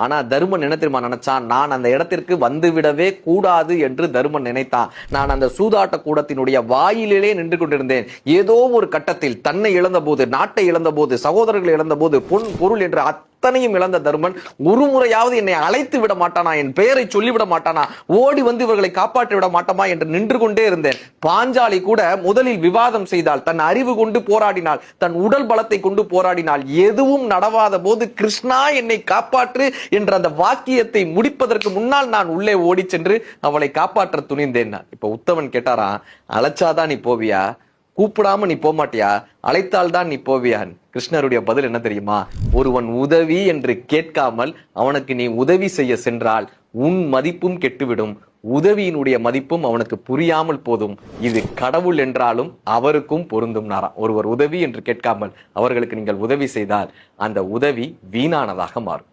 ஆனா தருமன் என்ன தெரியுமா நினைச்சான்? நான் அந்த இடத்திற்கு வந்துவிடவே கூடாது என்று தருமன் நினைத்தான். நான் அந்த சூதாட்ட கூடத்தினுடைய வாயிலே நின்று கொண்டிருந்தேன். ஏதோ ஒரு கட்டத்தில் தன்னை இழந்த போது, நாட்டை இழந்த போது, சகோதரர்களை இழந்த போது, பொன் பொருள் என்று அத்தனையும் இழந்த தருமன் ஒரு முறையாவது என்னை அழைத்து விட மாட்டானா, என் பெயரை சொல்லிவிட மாட்டானா, ஓடி வந்து இவர்களை காப்பாற்றி விட மாட்டோமா என்று நின்று கொண்டே இருந்தேன். பாஞ்சாலி கூட முதலில் விவாதம் செய்தால், தன் அறிவு கொண்டு போராடினாள், தன் உடல் பலத்தை கொண்டு போராடினாள். எதுவும் நடவாத போது கிருஷ்ணா என்னை காப்பாற்று என்ற அந்த வாக்கியத்தை முடிப்பதற்கு முன்னால் நான் உள்ளே ஓடி சென்று அவளை காப்பாற்ற துணிந்தேன். இப்ப உத்தமன் கேட்டாரா, அழைச்சாதான் நீ போவியா, கூப்பிடாம நீ போமாட்டியா, அழைத்தால் தான் நீ போவியான்? கிருஷ்ணருடைய பதில் என்ன தெரியுமா? ஒருவன் உதவி என்று கேட்காமல் அவனுக்கு நீ உதவி செய்ய சென்றால் உன் மதிப்பும் கெட்டுவிடும், உதவியினுடைய மதிப்பும் அவனுக்கு புரியாமல் போதும். இது கடவுள் என்றாலும் அவருக்கும் பொருந்தும் நாரா. ஒருவர் உதவி என்று கேட்காமல் அவர்களுக்கு நீங்கள் உதவி செய்தால் அந்த உதவி வீணானதாக மாறும்.